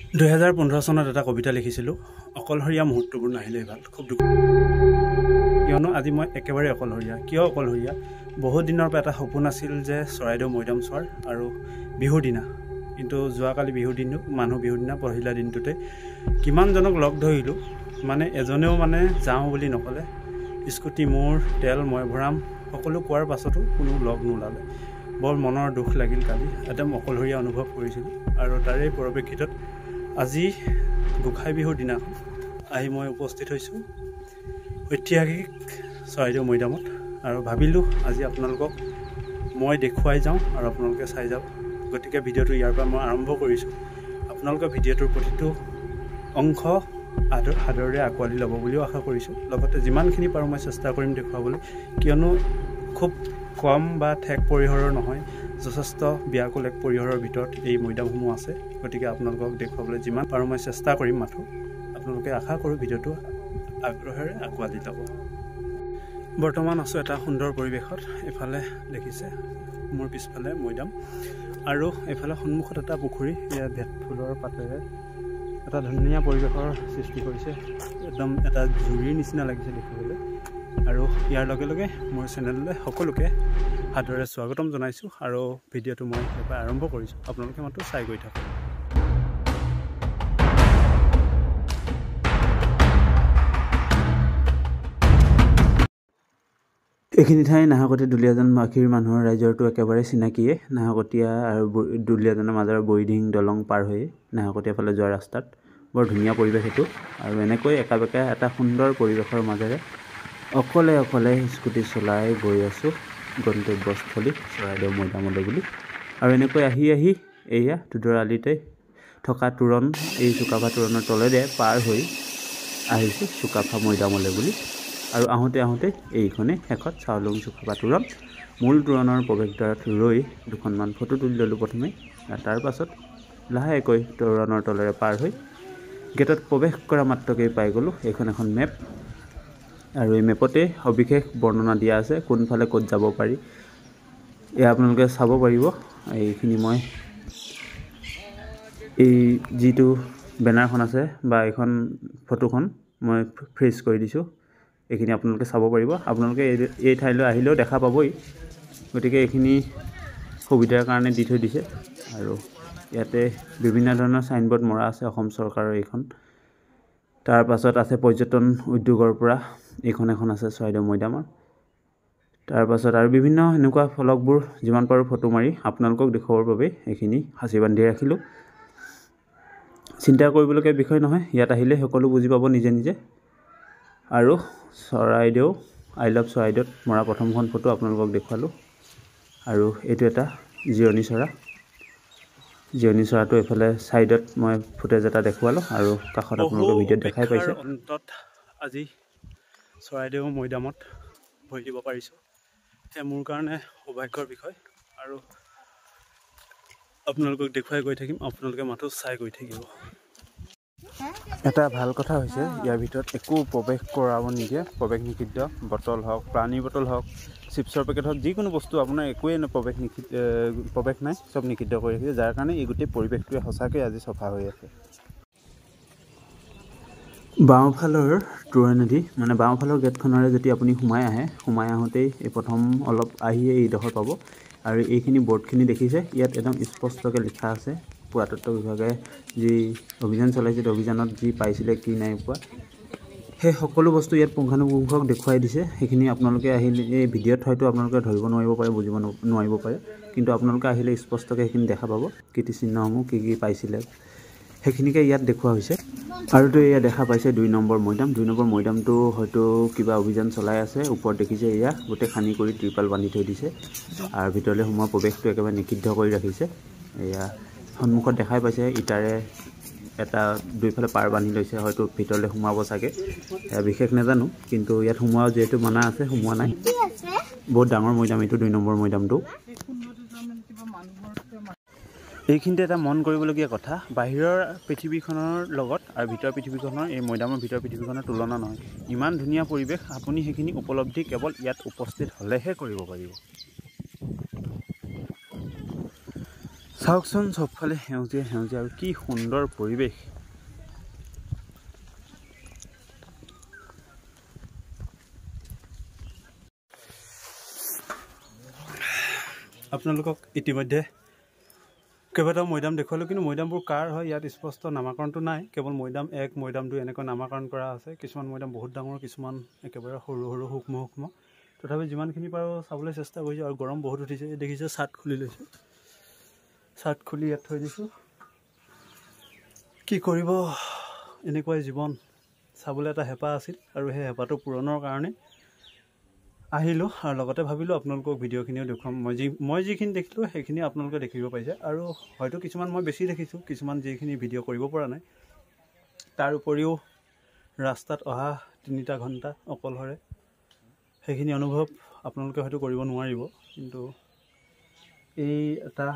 2015 চনত এটা কবিতা লিখিছিলোঁ, অকলশৰীয়া মুহূৰ্তবোৰ নাহিলেই ভাল। খুব দুখ, কিয়নো আজি মই একেবাৰে অকলশৰীয়া। কিয় অকলশৰীয়া? বহুত দিনৰ পৰা এটা সপোন আছিল যে চৰাইদেউ মৈদাম চোৱাৰ আৰু বিহুৰ দিনা, কিন্তু যোৱাকালি বিহুৰ দিনটো মানুহ বিহুৰ দিনা পহিলা দিনটোতে কিমানজনক লগ ধৰিলোঁ, মানে এজনেও যাওঁ বুলি নক'লে। স্কুটি মোৰ, তেল মই ভৰাম, সকলো কোৱাৰ পাছতো কোনো লগ নোলালে। বৰ মনৰ দুখ লাগিল। কালি একদম অকলশৰীয়া অনুভৱ কৰিছিলোঁ আৰু তাৰে পৰিপ্ৰেক্ষিতত আজি গোঁসাই বিহুৰ দিনাখন আহি মই উপস্থিত হৈছোঁ ঐতিহাসিক চৰাইদেউ মৈদামত, আৰু ভাবিলোঁ আজি আপোনালোকক মই দেখুৱাই যাওঁ আৰু আপোনালোকে চাই যাব। গতিকে ভিডিঅ'টো ইয়াৰ পৰা মই আৰম্ভ কৰিছোঁ। আপোনালোকে ভিডিঅ'টোৰ প্ৰতিটো অংশ সাদৰেৰে আঁকোৱালি ল'ব বুলিও আশা কৰিছোঁ। লগতে যিমানখিনি পাৰোঁ মই চেষ্টা কৰিম দেখুৱাবলৈ, কিয়নো খুব কম বা ঠেক পৰিসৰৰ নহয়, যথেষ্ট ব্যাকুল এক পৰিসৰৰ ভিতৰত এই মৈদামসমূহ আছে। গতিকে আপোনালোকক দেখুৱাবলৈ যিমান পাৰোঁ মই চেষ্টা কৰিম। মাথো আপোনালোকে আশা কৰোঁ ভিডিঅ'টো আগ্ৰহেৰে আঁকোৱালি ল'ব। বৰ্তমান আছোঁ এটা সুন্দৰ পৰিৱেশত। এফালে দেখিছে মোৰ পিছফালে মৈদাম, আৰু এইফালে সন্মুখত এটা পুখুৰী। ইয়াত ভেট ফুলৰ পাতেৰে এটা ধুনীয়া পৰিৱেশৰ সৃষ্টি কৰিছে। একদম এটা জুৰিৰ নিচিনা লাগিছে দেখিবলৈ। আৰু ইয়াৰ লগে লগে মোৰ চেনেললৈ সকলোকে সাদৰে স্বাগতম জনাইছোঁ, আৰু ভিডিঅ'টো মই এবাৰ আৰম্ভ কৰিছোঁ। আপোনালোকে মাত্ৰ চাই গৈ থাকক। এইখিনি ঠাই নাহকটীয়া দুলীয়াজান বাসীৰ মানুহৰ ৰাইজৰটো একেবাৰে চিনাকিয়ে। নাহকটীয়া আৰু দুলীয়াজানৰ মাজৰ বৈধিং দলং পাৰ হৈ নাহকটীয়া ফালে যোৱা ৰাস্তাত বৰ ধুনীয়া পৰিৱেশ এইটো। আৰু এনেকৈ একা বেকা এটা সুন্দৰ পৰিৱেশৰ মাজেৰে অকলে অকলে স্কুটি চলাই গৈ আছোঁ গন্তব্যস্থলী চৰাইদেউ মৈদামলৈ বুলি। আৰু এনেকৈ আহি আহি এয়া টুডৰ আলিতে থকা তোৰণ, এই চুকাফা তোৰণৰ তলেৰে পাৰ হৈ আহিছোঁ চুকাফা মৈদামলৈ বুলি। আৰু আহোঁতে আহোঁতে এইখনে শেষত চাওলুং চুকাফা তোৰণ। মূল তোৰণৰ প্ৰৱেশদ্বাৰত ৰৈ দুখনমান ফটো তুলি ল'লোঁ প্ৰথমে, আৰু তাৰ পাছত লাহেকৈ তোৰণৰ তলেৰে পাৰ হৈ গেটত প্ৰৱেশ কৰা মাত্ৰকেই পাই গ'লোঁ এইখন এখন মেপ। আৰু এই মেপতে সবিশেষ বৰ্ণনা দিয়া আছে, কোনফালে ক'ত যাব পাৰি। এয়া আপোনালোকে চাব পাৰিব। এইখিনি মই এই যিটো বেনাৰখন আছে বা এইখন ফটোখন মই ফ্ৰিজ কৰি দিছোঁ, এইখিনি আপোনালোকে চাব পাৰিব। আপোনালোকে এই ঠাইলৈ আহিলেও দেখা পাবই, গতিকে এইখিনি সুবিধাৰ কাৰণে দি থৈ দিছে। আৰু ইয়াতে বিভিন্ন ধৰণৰ ছাইনবোৰ্ড মৰা আছে অসম চৰকাৰৰ এইখন। তাৰ পাছত আছে পৰ্যটন উদ্যোগৰ পৰা এইখন এখন আছে চৰাইদেউ মৈদামৰ। তাৰ পাছত আৰু বিভিন্ন এনেকুৱা ফলকবোৰ যিমান পাৰোঁ ফটো মাৰি আপোনালোকক দেখুৱাবৰ বাবে এইখিনি সাঁচি বান্ধি ৰাখিলোঁ। চিন্তা কৰিবলগীয়া বিষয় নহয়, ইয়াত আহিলে সকলো বুজি পাব নিজে নিজে। আৰু চৰাইদেউ আই লাভ চৰাইদেউত মৰা প্ৰথমখন ফটো আপোনালোকক দেখুৱালোঁ। আৰু এইটো এটা জিৰণি চৰা। জিৰণি চৰাটো এইফালে ছাইডত মই ফুটেজ এটা দেখুৱালোঁ, আৰু কাষত আপোনালোকে ভিডিঅ'ত দেখাই পাইছে। অন্তত আজি চৰাইদেউ মৈদামত ভৰি দিব পাৰিছোঁ, সেয়া মোৰ কাৰণে সৌভাগ্যৰ বিষয়। আৰু আপোনালোকক দেখুৱাই গৈ থাকিম, আপোনালোকে মাথো চাই গৈ থাকিব। এটা ভাল কথা হৈছে ইয়াৰ ভিতৰত একো প্ৰৱেশ কৰাব নিদিয়ে, প্ৰৱেশ নিষিদ্ধ। বটল হওক, পানীৰ বটল হওক, চিপছৰ পেকেট হওক, যিকোনো বস্তু আপোনাৰ একোৱেই প্ৰৱেশ নাই, চব নিষিদ্ধ কৰি ৰাখিছে, যাৰ কাৰণে এই গোটেই পৰিৱেশটোৱে সঁচাকৈ আজি চফা হৈ আছে। বাওঁফালৰ তোৰণেদি বাওঁফালৰ গেটখনেৰে যদি আপুনি সোমাই আহোঁতেই এই প্ৰথম অলপ আহিয়ে এইডোখৰ পাব। আৰু এইখিনি বৰ্ডখিনি দেখিছে, ইয়াত একদম স্পষ্টকৈ লিখা আছে পুৰাতত্ত্ব বিভাগে যি অভিযান চলাইছিল, অভিযানত যি পাইছিলে কি নাই পোৱা, সেই সকলো বস্তু ইয়াত পুংখানুপুংখক দেখুৱাই দিছে। সেইখিনি আপোনালোকে আহিলে এই ভিডিঅ'ত হয়তো আপোনালোকে ধৰিব নোৱাৰিব পাৰে, বুজিব নোৱাৰিব পাৰে, কিন্তু আপোনালোকে আহিলে স্পষ্টকৈ সেইখিনি দেখা পাব। কীৰ্তিচিহ্নসমূহ কি কি পাইছিলে সেইখিনিকে ইয়াত দেখুওৱা হৈছে। আৰুতো এয়া দেখা পাইছে 2 নম্বৰ মৈদাম। 2 নম্বৰ মৈদামটো হয়তো কিবা অভিযান চলাই আছে। ওপৰত দেখিছে এয়া গোটেই খানি কৰি ত্ৰিপাল বান্ধি থৈ দিছে, আৰু ভিতৰলৈ সোমোৱা প্ৰৱেশটো একেবাৰে নিষিদ্ধ কৰি ৰাখিছে। এয়া সন্মুখত দেখাই পাইছে ইটাৰে এটা দুইফালে পাৰ বান্ধি লৈছে, হয়তো ভিতৰলৈ সোমাব চাগে, এয়া বিশেষ নাজানো, কিন্তু ইয়াত সোমোৱা যিহেতু মানা আছে, সোমোৱা নাই। বহুত ডাঙৰ মৈদাম এইটো 2 নম্বৰ মৈদামটো। এইখিনিতে এটা মন কৰিবলগীয়া কথা, বাহিৰৰ পৃথিৱীখনৰ লগত আৰু ভিতৰৰ পৃথিৱীখনৰ, এই মৈদামৰ ভিতৰৰ পৃথিৱীখনৰ তুলনা নহয়। ইমান ধুনীয়া পৰিৱেশ, আপুনি সেইখিনি উপলব্ধি কেৱল ইয়াত উপস্থিত হ'লেহে কৰিব পাৰিব। চাওকচোন চবফালে সেউজীয়া সেউজীয়া আৰু কি সুন্দৰ পৰিৱেশ। আপোনালোকক ইতিমধ্যে কেইবাটাও মৈদাম দেখুৱালোঁ, কিন্তু মৈদামবোৰ কাৰ হয় ইয়াত স্পষ্ট নামাকৰণটো নাই। কেৱল মৈদাম 1 মৈদাম 2 এনেকৈ নামাকৰণ কৰা আছে। কিছুমান মৈদাম বহুত ডাঙৰ, কিছুমান একেবাৰে সৰু সৰু সূক্ষ্ম সূক্ষ্ম। তথাপি যিমানখিনি পাৰোঁ চাবলৈ চেষ্টা কৰিছোঁ। আৰু গৰম বহুত উঠিছে, দেখিছে চাট খুলি লৈছোঁ, চাট খুলি ইয়াত থৈ দিছোঁ। কি কৰিব, এনেকুৱাই জীৱন। চাবলৈ এটা হেঁপাহ আছিল আৰু সেই হেঁপাহটো পূৰণৰ কাৰণে আহিলোঁ। আৰু লগতে ভাবিলোঁ আপোনালোকক ভিডিঅ'খিনিও দেখুৱাম। মই যিখিনি দেখিলোঁ সেইখিনি আপোনালোকে দেখিব পাৰিছে। আৰু হয়তো কিছুমান মই বেছি দেখিছোঁ, কিছুমান যিখিনি ভিডিঅ' কৰিব পৰা নাই। তাৰ উপৰিও ৰাস্তাত অহা 3টা ঘণ্টা অকলশৰে, সেইখিনি অনুভৱ আপোনালোকে হয়তো কৰিব নোৱাৰিব। কিন্তু এই এটা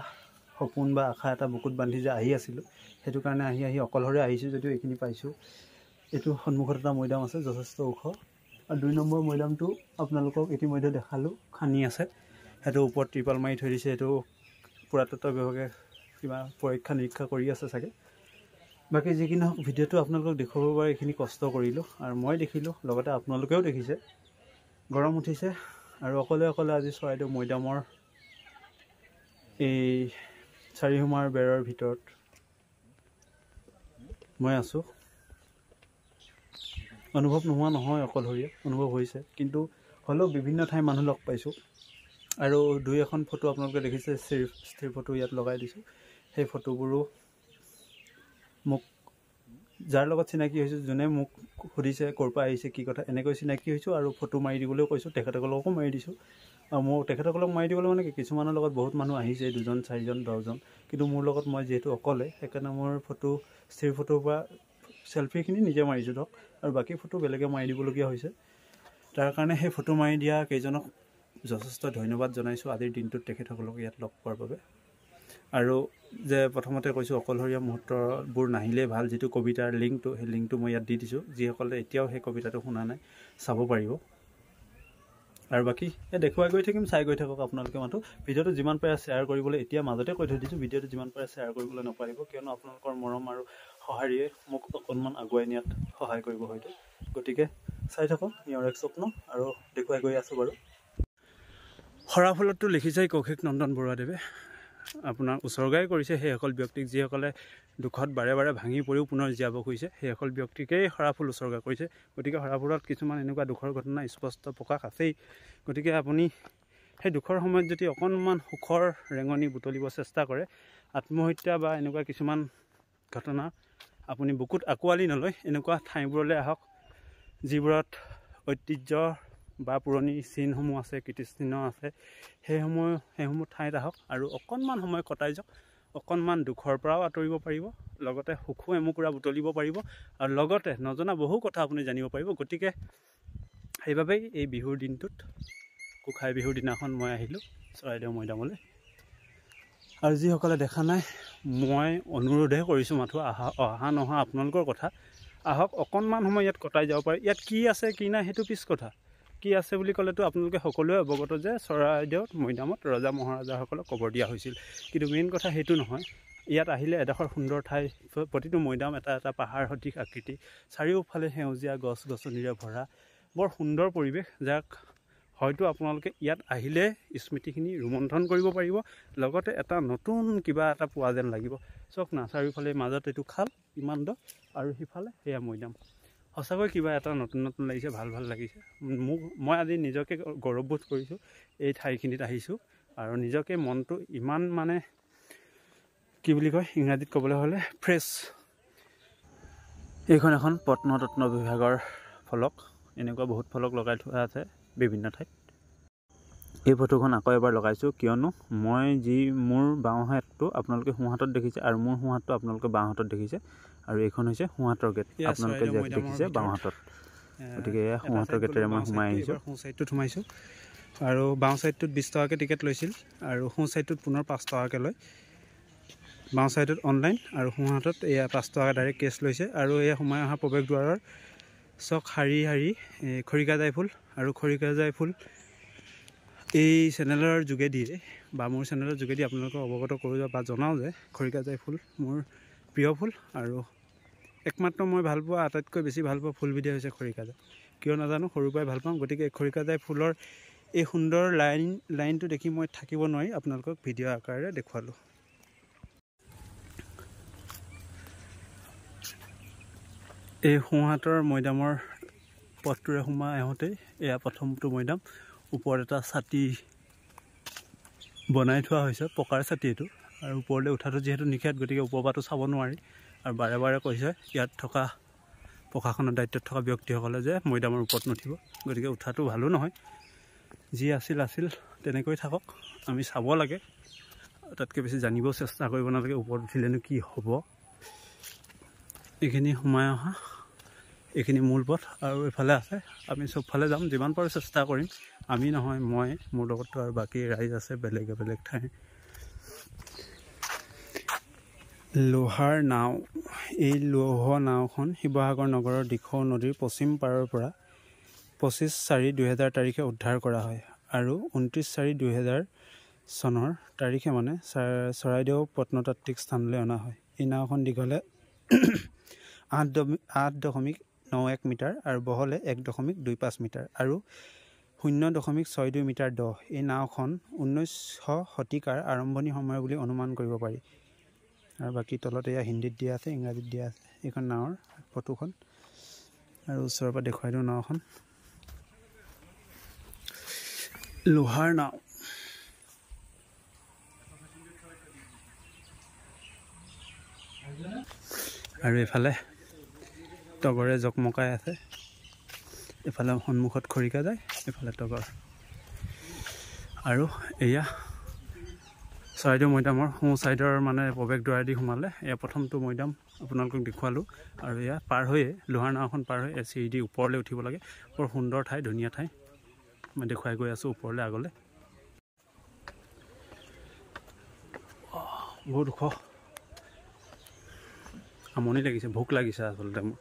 সপোন বা আশা এটা বুকুত বান্ধি যে আহি আছিলোঁ, সেইটো কাৰণে আহি অকলশৰে আহিছোঁ যদিও এইখিনি পাইছোঁ। এইটো সন্মুখত এটা মৈদাম আছে যথেষ্ট ওখ। আৰু 2 নম্বৰ মৈদামটো আপোনালোকক ইতিমধ্যে দেখালোঁ, খান্দি আছে। সেইটো ওপৰত ত্ৰিপাল মাৰি থৈ দিছে। এইটো পুৰাতত্ত্ব বিভাগে কিবা পৰীক্ষা নিৰীক্ষা কৰি আছে চাগে। বাকী যি কি নহওক, ভিডিঅ'টো আপোনালোকক দেখুৱাব পাৰে এইখিনি কষ্ট কৰিলোঁ আৰু মই দেখিলোঁ, লগতে আপোনালোকেও দেখিছে। গৰম উঠিছে আৰু অকলে অকলে আজি চৰাইদেউ মৈদামৰ এই চাৰিসীমাৰ বেৰৰ ভিতৰত মই আছোঁ। অনুভৱ নোহোৱা নহয়, অকলশৰীয়া অনুভৱ হৈছে। কিন্তু হ'লেও বিভিন্ন ঠাইৰ মানুহ লগ পাইছোঁ। আৰু 2-এখন ফটো আপোনালোকে দেখিছে, স্থিৰ ফটো ইয়াত লগাই দিছোঁ। সেই ফটোবোৰো মোক যাৰ লগত চিনাকি হৈছোঁ, যোনে মোক সুধিছে ক'ৰ পৰা আহিছে কি কথা, এনেকৈ চিনাকি হৈছোঁ। আৰু ফটো মাৰি দিবলৈও কৈছোঁ, তেখেতসকলকো মাৰি দিছোঁ। আৰু মোৰ তেখেতসকলক মাৰি দিবলৈ মানে কি, কিছুমানৰ লগত বহুত মানুহ আহিছে, 2জন 4জন 10জন। কিন্তু মোৰ লগত মই যিহেতু অকলে, সেইকাৰণে মোৰ ফটো স্থিৰ ফটোৰ পৰা চেল্ফিখিনি নিজে মাৰিছোঁ ধৰক, আৰু বাকী ফটো বেলেগে মাৰি দিবলগীয়া হৈছে। তাৰ কাৰণে সেই ফটো মাৰি দিয়া কেইজনক যথেষ্ট ধন্যবাদ জনাইছোঁ আজিৰ দিনটোত তেখেতসকলক ইয়াত লগ পোৱাৰ বাবে। আৰু যে প্ৰথমতে কৈছোঁ অকলশৰীয়া মুহূৰ্তবোৰ নাহিলেই ভাল, যিটো কবিতাৰ লিংকটো, সেই লিংকটো মই ইয়াত দি দিছোঁ। যিসকলে এতিয়াও সেই কবিতাটো শুনা নাই চাব পাৰিব। আৰু বাকী দেখুৱাই গৈ থাকিম, চাই গৈ থাকক আপোনালোকে। মাথো ভিডিঅ'টো যিমান পাৰে শ্বেয়াৰ কৰিবলৈ এতিয়া মাজতে কৈ থৈ দিছোঁ, ভিডিঅ'টো যিমান পাৰে শ্বেয়াৰ কৰিবলৈ নপাৰিব, কিয়নো আপোনালোকৰ মৰম আৰু সঁহাৰিয়ে মোক অকণমান আগুৱাই নিয়াত সহায় কৰিব হয়তো। গতিকে চাই থাকক ইয়াৰ এক স্বপ্ন, আৰু দেখুৱাই গৈ আছোঁ বাৰু। সৰাফুলতটো লিখিছে কৌশিক নন্দন বৰুৱাদেৱে। আপোনাৰ উচৰ্গাই কৰিছে সেইসকল ব্যক্তিক যিসকলে দুখত বাৰে বাৰে ভাঙি পৰিও পুনৰ জীয়াব খুজিছে, সেইসকল ব্যক্তিকেই সৰাফুল উচৰ্গা কৰিছে। গতিকে সৰাফুলত কিছুমান এনেকুৱা দুখৰ ঘটনা স্পষ্ট প্ৰকাশ আছেই। গতিকে আপুনি সেই দুখৰ সময়ত যদি অকণমান সুখৰ ৰেঙনি বুটলিব চেষ্টা কৰে, আত্মহত্যা বা এনেকুৱা কিছুমান ঘটনা আপুনি বুকুত আঁকোৱালি নলয়, এনেকুৱা ঠাইবোৰলৈ আহক যিবোৰত ঐতিহ্য বা পুৰণি চিনসমূহ আছে, কীৰ্তিচিহ্ন আছে। সেইসমূহ ঠাইত আহক আৰু অকণমান সময় কটাই যাওক। অকণমান দুখৰ পৰাও আঁতৰিব পাৰিব, লগতে সুখো এমুকুৰা বুটলিব পাৰিব, আৰু লগতে নজনা বহু কথা আপুনি জানিব পাৰিব। গতিকে সেইবাবেই এই বিহুৰ দিনটোত, গোঁসাই বিহুৰ দিনাখন মই আহিলোঁ চৰাইদেউ মৈদামলৈ। আৰু যিসকলে দেখা নাই, মই অনুৰোধহে কৰিছোঁ মাথো, অহা নহা আপোনালোকৰ কথা। আহক, অকণমান সময় ইয়াত কটাই যাব পাৰে। ইয়াত কি আছে কি নাই সেইটো পিছ কথা। কি আছে বুলি ক'লেতো আপোনালোকে সকলোৱে অৱগত যে চৰাইদেউ মৈদামত ৰজা মহাৰজাসকলক কবৰ দিয়া হৈছিল। কিন্তু মেইন কথা সেইটো নহয়। ইয়াত আহিলে এডোখৰ সুন্দৰ ঠাই, প্ৰতিটো মৈদাম এটা এটা পাহাৰ সদৃশ আকৃতি, চাৰিওফালে সেউজীয়া গছ গছনিৰে ভৰা, বৰ সুন্দৰ পৰিৱেশ, যাক হয়তো আপোনালোকে ইয়াত আহিলে স্মৃতিখিনি ৰোমন্থন কৰিব পাৰিব, লগতে এটা নতুন কিবা এটা পোৱা যেন লাগিব। চাওক না, চাৰিওফালে মাজত এইটো খাল ইমান দ, আৰু সিফালে সেয়া মৈদাম। সঁচাকৈ কিবা এটা নতুন নতুন লাগিছে, ভাল ভাল লাগিছে মই আজি নিজকে গৌৰৱবোধ কৰিছোঁ এই ঠাইখিনিত আহিছোঁ। আৰু নিজকে মনটো ইমান মানে কি বুলি কয় ইংৰাজীত ক'বলৈ হ'লে ফ্ৰেছ। এইখন এখন প্ৰত্নতত্ন বিভাগৰ ফলক, এনেকুৱা বহুত ফলক লগাই থোৱা আছে বিভিন্ন ঠাইত। এই ফটোখন আকৌ এবাৰ লগাইছোঁ কিয়নো মই মোৰ বাওঁ হাতটো আপোনালোকে সোঁ হাতত দেখিছে, আৰু মোৰ সোঁ হাতটো আপোনালোকে বাওঁ হাতত দেখিছে, আৰু এইখন হৈছে সোঁ হাতৰ গেট, আপোনালোকে যে দেখিছে বাওঁ হাতত। গতিকে এয়া সোঁ হাতৰ গেটেৰে মই সোমাই আহিছোঁ। সোঁ ছাইডটোত সোমাইছোঁ, আৰু বাওঁ ছাইডটোত 20 টকাকৈ টিকেট লৈছিল, আৰু সোঁ ছাইডটোত পুনৰ 5 টকাকৈ লয়। বাওঁ ছাইডত অনলাইন, আৰু সোঁ হাতত এয়া 5 টকা ডাইৰেক্ট কেছ লৈছে। আৰু এয়া সোমাই অহা প্ৰৱেশদ্বাৰৰ চক শাৰী শাৰী খৰিকাজাই ফুল, আৰু খৰিকাজাই ফুল এই চেনেলৰ যোগেদি বা মোৰ চেনেলৰ যোগেদি আপোনালোকক অৱগত কৰোঁ বা জনাওঁ যে খৰিকাজাই ফুল মোৰ প্ৰিয় ফুল আৰু একমাত্ৰ মই ভাল পোৱা আটাইতকৈ বেছি ভাল পোৱা ফুলবিধেই হৈছে খৰিকাজাই। কিয় নাজানো, সৰুৰ পৰাই ভাল পাওঁ। গতিকে খৰিকাজাই ফুলৰ এই সুন্দৰ লাইনটো দেখি মই থাকিব নোৱাৰি আপোনালোকক ভিডিঅ' আকাৰেৰে দেখুৱালোঁ। এই সোঁহাতৰ মৈদামৰ পথটোৰে সোমাই আহোঁতেই এয়া প্ৰথমটো মৈদাম। ওপৰত এটা ছাতি বনাই থোৱা হৈছে, পকাৰ ছাতি এইটো, আৰু ওপৰলৈ উঠাটো যিহেতু নিষেধ, গতিকে ওপৰৰ পৰাটো চাব নোৱাৰি। আৰু বাৰে বাৰে কৈছে ইয়াত থকা প্ৰশাসনৰ দায়িত্বত থকা ব্যক্তিসকলে যে মৈদামৰ ওপৰত নুঠিব, গতিকে উঠাটো ভালো নহয়। যি আছিল তেনেকৈ থাকক। আমি চাব লাগে, তাতকৈ বেছি জানিব চেষ্টা কৰিব নালাগে ওপৰত উঠিলেনো কি হ'ব। এইখিনি সোমাই অহা, এইখিনি মূল পথ, আৰু এইফালে আছে। আমি চবফালে যাম, যিমান পাৰোঁ চেষ্টা কৰিম। আমি নহয়, মই, মোৰ লগতো আৰু বাকী ৰাইজ আছে বেলেগ বেলেগ ঠাই। লোহাৰ নাও। এই লৌহ নাওখন শিৱসাগৰ নগৰৰ দিখৌ নদীৰ পশ্চিম পাৰৰ পৰা 25/4/2000 তাৰিখে উদ্ধাৰ কৰা হয় আৰু 29/4/2000 চনৰ তাৰিখে মানে চৰাইদেউ প্ৰত্নতাত্ত্বিক স্থানলৈ অনা হয়। এই নাওখন দীঘলে 8.91 মিটাৰ আৰু বহলে 1.25 মিটাৰ আৰু 0.62 মিটাৰ দ। এই নাওখন 19শ শতিকাৰ আৰম্ভণি সময়ৰ বুলি অনুমান কৰিব পাৰি। আৰু বাকী তলত এয়া হিন্দীত দিয়া আছে, ইংৰাজীত দিয়া আছে এইখন নাৱৰ ফটোখন। আৰু ওচৰৰ পৰা দেখুৱাই দিওঁ নাওখন। লোহাৰ নাও। আৰু এইফালে তগৰে জকমকাই আছে। এইফালে সন্মুখত খৰিকাজাই, এইফালে তগৰ। আৰু এয়া চৰাইদেউ মৈদামৰ সোঁ ছাইডৰ মানে প্ৰৱেশ দ্বাৰেদি সোমালে এয়া প্ৰথমটো মৈদাম আপোনালোকক দেখুৱালোঁ। আৰু এয়া পাৰ হৈয়ে লোহাৰ নাওখন পাৰ হৈ চিৰি দি ওপৰলৈ উঠিব লাগে। বৰ সুন্দৰ ঠাই, ধুনীয়া ঠাই। মই দেখুৱাই গৈ আছোঁ ওপৰলৈ আগলৈ। বহুত ওখ, আমনি লাগিছে, ভোক লাগিছে আচলতে মোৰ।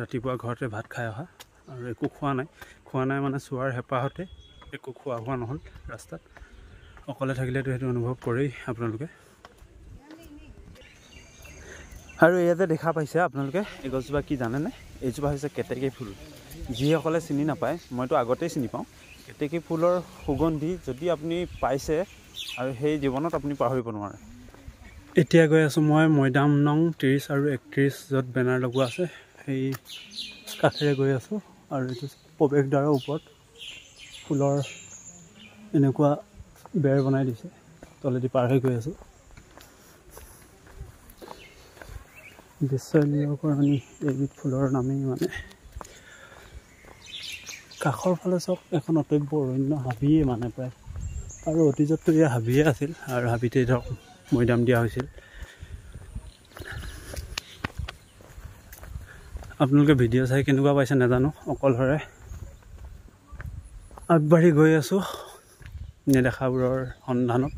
ৰাতিপুৱা ঘৰতে ভাত খাই অহা আৰু একো খোৱা নাই মানে চোৱাৰ হেঁপাহতে একো খোৱা নহ'ল ৰাস্তাত। অকলে থাকিলেতো সেইটো অনুভৱ কৰেই আপোনালোকে। আৰু এয়া যে দেখা পাইছে আপোনালোকে, এই গছজোপা কি জানেনে? এইজোপা হৈছে কেতেকী ফুল। যিসকলে চিনি নাপায়, মইতো আগতেই চিনি পাওঁ। কেতেকী ফুলৰ সুগন্ধি যদি আপুনি পাইছে আৰু সেই জীৱনত আপুনি পাহৰিব নোৱাৰে। এতিয়া গৈ আছোঁ মই মৈদাম নং 30 আৰু 31 য'ত বেনাৰ লগোৱা আছে সেই কাষেৰে গৈ আছোঁ। আৰু এইটো প্ৰৱেশদ্বাৰৰ ওপৰত ফুলৰ এনেকুৱা বেৰ বনাই দিছে, তলেদি পাৰ হৈ গৈ আছোঁ। বিশ্বনীয়কৰণী এইবিধ ফুলৰ নামেই মানে। কাষৰ ফালে চাওক, এখন অটব্য অৰণ্য, হাবিয়ে মানে প্ৰায়। আৰু অতীজতটো এয়া হাবিয়ে আছিল আৰু হাবিতে ধৰক মৈদাম দিয়া হৈছিল। আপোনালোকে ভিডিঅ' চাই কেনেকুৱা পাইছে নাজানো। অকলশৰে আগবাঢ়ি গৈ আছোঁ নেদেখাবোৰৰ সন্ধানত।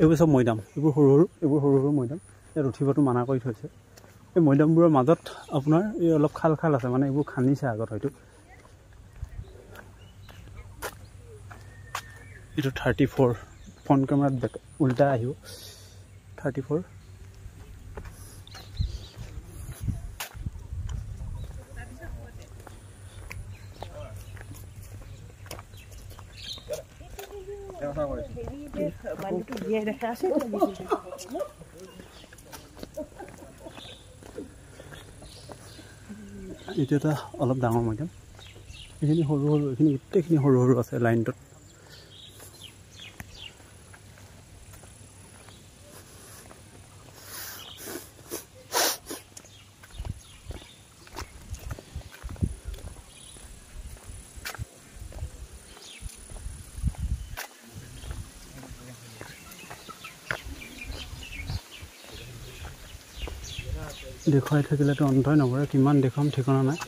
এইবোৰ চব মৈদাম, এইবোৰ সৰু সৰু মৈদাম। ইয়াত উঠিবতো মানা কৰি থৈছে। এই মৈদামবোৰৰ মাজত আপোনাৰ এই অলপ খাল আছে, মানে এইবোৰ খান্দিছে আগত হয়তো। এইটো 34, ফ্ৰণ্ট কেমেৰাত উল্টা আহিব 34। এইটো এটা অলপ ডাঙৰ মৈদাম। এইখিনি সৰু এইখিনি গোটেইখিনি সৰু আছে লাইনটোত। দেখুৱাই থাকিলেতো অন্তই নপৰে, কিমান দেখুৱাম ঠিকনা নাই।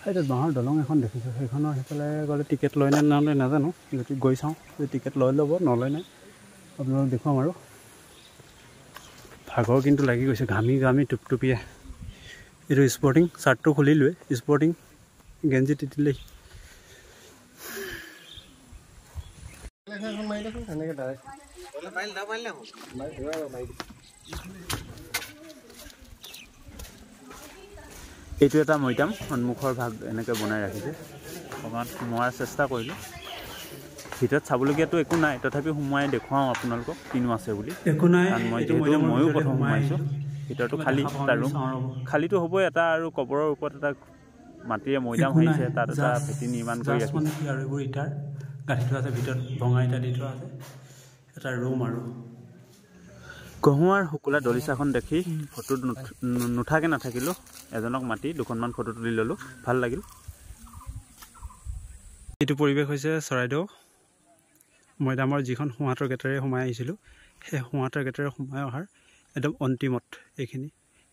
এইটো বাঁহৰ দলং এখন দেখিছোঁ, সেইখনৰ সেইফালে গ'লে টিকেট লয় নে নলয় নাজানো। যদি গৈ চাওঁ যদি টিকেট ল'ব, নলয় নাই আপোনালোকক দেখুৱাম। আৰু ভাগৰ কিন্তু লাগি গৈছে, ঘামি টুপটুপিয়ে। এইটো স্পৰ্টিং চাৰ্টটো খুলিলোৱে, স্পৰ্টিং গেঞ্জি তিতিলেই। এইটো এটা মৈদাম সন্মুখৰ ভাগ এনেকৈ বনাই ৰাখিছে অকণমান সোমোৱাৰ চেষ্টা কৰিলোঁ ভিতৰত চাবলগীয়াতো একো নাই তথাপি সোমোৱাই দেখুৱাওঁ আপোনালোকক কিনো আছে বুলি একো নাই কাৰণ মই যিহেতু ময়ো প্ৰথম সোমাইছোঁ ভিতৰতো খালী এটা ৰুম খালীটো হ'বই এটা আৰু কবৰৰ ওপৰত এটা মাটিৰে মৈদাম আহিছে তাত এটা ভেটি নিৰ্মাণ কৰি ৰাখিছে আৰু এইবোৰ ইটাৰ গাঁঠি থোৱা আছে ভিতৰত ভঙা ইটা দি থোৱা আছে এটা ৰুম আৰু গঁহুৱাৰ শুকুলা দলিচাখন দেখি ফটো নুঠাকৈ নাথাকিলোঁ এজনক মাতি দুখনমান ফটো তুলি ল'লোঁ ভাল লাগিল এইটো পৰিৱেশ হৈছে চৰাইদেউ মৈদামৰ যিখন সোঁহাতৰ গেটেৰে সোমাই আহিছিলোঁ সেই সোঁহাতৰ গেটেৰে সোমাই অহাৰ একদম অন্তিমত এইখিনি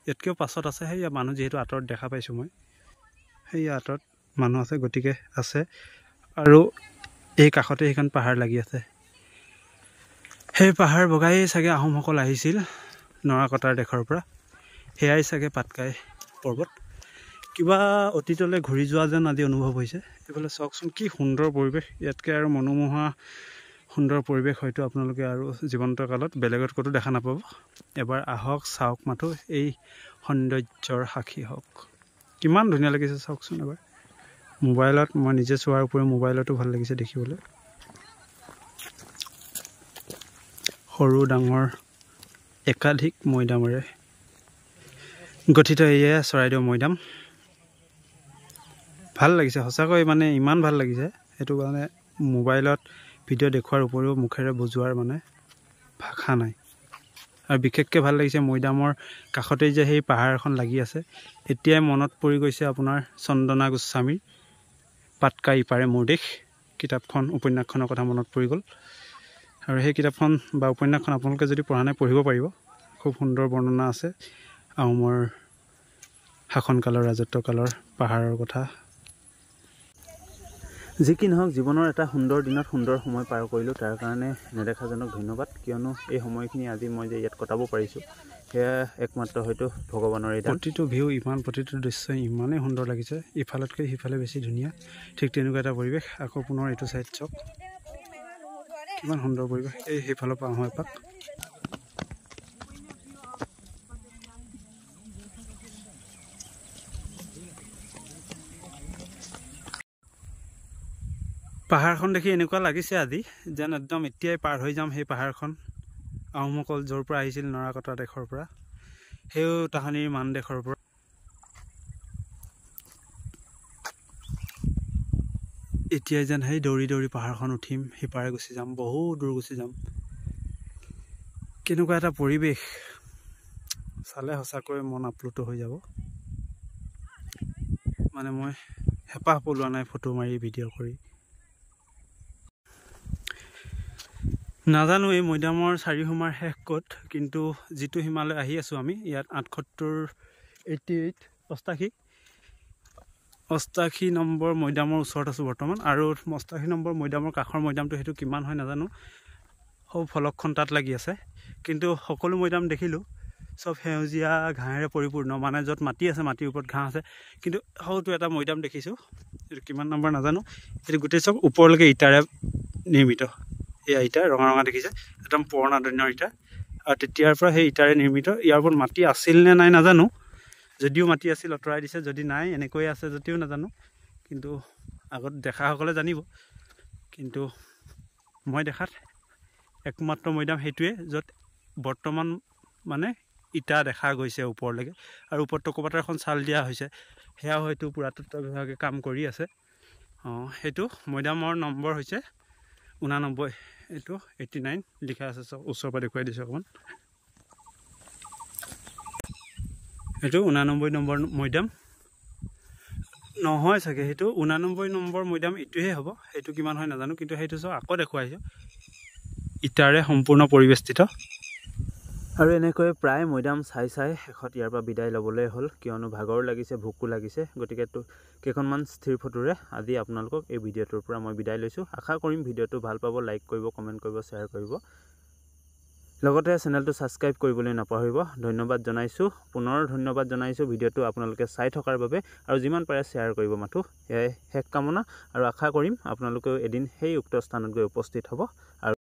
ইয়াতকৈও পাছত আছে সেয়া মানুহ যিহেতু আঁতৰত দেখা পাইছোঁ মই সেই আঁতৰত মানুহ আছে গতিকে আছে আৰু এই কাষতে সেইখন পাহাৰ লাগি আছে সেই পাহাৰ বগাই চাগে আহোমসকল আহিছিল নৰাকটাৰ দেশৰ পৰা সেয়াই চাগে পাটকাই পৰ্বত কিবা অতীতলৈ ঘূৰি যোৱা যেন আজি অনুভৱ হৈছে এইফালে চাওকচোন কি সুন্দৰ পৰিৱেশ ইয়াতকৈ আৰু মনোমোহা সুন্দৰ পৰিৱেশ হয়তো আপোনালোকে আৰু জীৱন্ত কালত বেলেগত ক'তো দেখা নাপাব এবাৰ আহক চাওক মাথো এই সৌন্দৰ্যৰ সাক্ষী হওক কিমান ধুনীয়া লাগিছে চাওকচোন এবাৰ মোবাইলত মই নিজে চোৱাৰ উপৰিও মোবাইলতো ভাল লাগিছে দেখিবলৈ সৰু ডাঙৰ একাধিক মৈদামেৰে গঠিত এয়া চৰাইদেউ মৈদাম ভাল লাগিছে সঁচাকৈ মানে ইমান ভাল লাগিছে সেইটো কাৰণে মোবাইলত ভিডিঅ' দেখুৱাৰ উপৰিও মুখেৰে বুজোৱাৰ মানে ভাষা নাই আৰু বিশেষকৈ ভাল লাগিছে মৈদামৰ কাষতেই যে সেই পাহাৰ এখন লাগি আছে এতিয়াই মনত পৰি গৈছে আপোনাৰ চন্দনা গোস্বামীৰ পাটকাই ইপাৰে মোৰ দেশ কিতাপখন উপন্যাসখনৰ কথা মনত পৰি গ'ল আৰু সেই কিতাপখন বা উপন্যাসখন আপোনালোকে যদি পঢ়া নাই পঢ়িব পাৰিব খুব সুন্দৰ বৰ্ণনা আছে আহোমৰ শাসনকালৰ ৰাজত্বকালৰ পাহাৰৰ কথা যি কি নহওক জীৱনৰ এটা সুন্দৰ দিনত সুন্দৰ সময় পাৰ কৰিলোঁ তাৰ কাৰণে নেদেখাজনক ধন্যবাদ কিয়নো এই সময়খিনি আজি মই যে ইয়াত কটাব পাৰিছোঁ সেয়া একমাত্ৰ হয়তো ভগৱানৰে দান প্ৰতিটো ভিউ ইমান প্ৰতিটো দৃশ্য ইমানেই সুন্দৰ লাগিছে ইফালতকৈ সিফালে বেছি ধুনীয়া ঠিক তেনেকুৱা এটা পৰিৱেশ আকৌ পুনৰ এইটো চাইড চাওক কিমান সুন্দৰ পৰিৱেশ এই সেইফালৰ পৰা আহোঁ এপাক পাহাৰখন দেখি এনেকুৱা লাগিছে আজি যেন একদম এতিয়াই পাৰ হৈ যাম সেই পাহাৰখন আহোমসকল য'ৰ পৰা আহিছিল নৰাকটা দেশৰ পৰা সেই তাহানিৰ মান দেশৰ পৰা এতিয়াই যেন সেই দৌৰি দৌৰি পাহাৰখন উঠিম সিপাৰে গুচি যাম বহু দূৰ গুচি যাম কেনেকুৱা এটা পৰিৱেশ চালে সঁচাকৈ মন আপ্লুত হৈ যাব মানে মই হেঁপাহ পলোৱা নাই ফটো মাৰি ভিডিঅ' কৰি নাজানো এই মৈদামৰ চাৰিসীমাৰ শেষ ক'ত কিন্তু যিটো সীমালৈ আহি আছোঁ আমি ইয়াত 88 নম্বৰ মৈদামৰ ওচৰত আছোঁ বৰ্তমান আৰু 88 নম্বৰ মৈদামৰ কাষৰ মৈদামটো সেইটো কিমান হয় নাজানো সৌ ফলকখন তাত লাগি আছে কিন্তু সকলো মৈদাম দেখিলোঁ চব সেউজীয়া ঘাঁহেৰে পৰিপূৰ্ণ মানে য'ত মাটি আছে মাটিৰ ওপৰত ঘাঁহ আছে কিন্তু সৌটো এটা মৈদাম দেখিছোঁ এইটো কিমান নম্বৰ নাজানো এইটো গোটেই চব ওপৰলৈকে ইটাৰে নিৰ্মিত এয়া ইটা ৰঙা ৰঙা দেখিছে একদম পুৰণা দিনৰ ইটা আৰু তেতিয়াৰ পৰা সেই ইটাৰে নিৰ্মিত ইয়াৰ ওপৰত মাটি আছিল নে নাই নাজানো যদিও মাটি আছিল আঁতৰাই দিছে যদি নাই এনেকৈ আছে যদিও নাজানো কিন্তু আগত দেখাসকলে জানিব কিন্তু মই দেখাত একমাত্ৰ মৈদাম সেইটোৱে য'ত বৰ্তমান মানে ইটা দেখা গৈছে ওপৰলৈকে আৰু ওপৰত টকৌপাতৰ এখন চাল দিয়া হৈছে সেয়া হয়তো পুৰাতত্ব বিভাগে কাম কৰি আছে সেইটো মৈদামৰ নম্বৰ হৈছে 89 এইটো 89 লিখা আছে চব ওচৰৰ পৰা দেখুৱাই দিছোঁ অকণমান এইটো 89 নম্বৰ মৈদাম নহয় চাগে সেইটো 89 নম্বৰ মৈদাম এইটোহে হ'ব সেইটো কিমান হয় নাজানো কিন্তু সেইটো চব আকৌ দেখুৱাইছোঁ ইটাৰে সম্পূৰ্ণ পৰিৱেষ্টিত আৰু এনেকৈ প্ৰায় মৈদাম চাই শেষত ইয়াৰ পৰা বিদায় ল'বলৈ হ'ল কিয়নো ভাগৰ লাগিছে ভোকো লাগিছে গতিকে কেইখনমান স্থিৰ ফটোৰে আজি আপোনালোকক এই ভিডিঅ'টোৰ পৰা মই বিদায় লৈছোঁ আশা কৰিম ভিডিঅ'টো ভাল পাব লাইক কৰিব কমেণ্ট কৰিব শ্বেয়াৰ কৰিব লগতে চেনেলটো ছাবস্ক্ৰাইব কৰিবলৈ নাপাহৰিব ধন্যবাদ জনাইছোঁ পুনৰ ধন্যবাদ জনাইছোঁ ভিডিঅ'টো আপোনালোকে চাই থকাৰ বাবে আৰু যিমান পাৰে শ্বেয়াৰ কৰিব মাথো এয়াই শেষ কামনা আৰু আশা কৰিম আপোনালোকেও এদিন সেই উক্ত স্থানত গৈ উপস্থিত হ'ব আৰু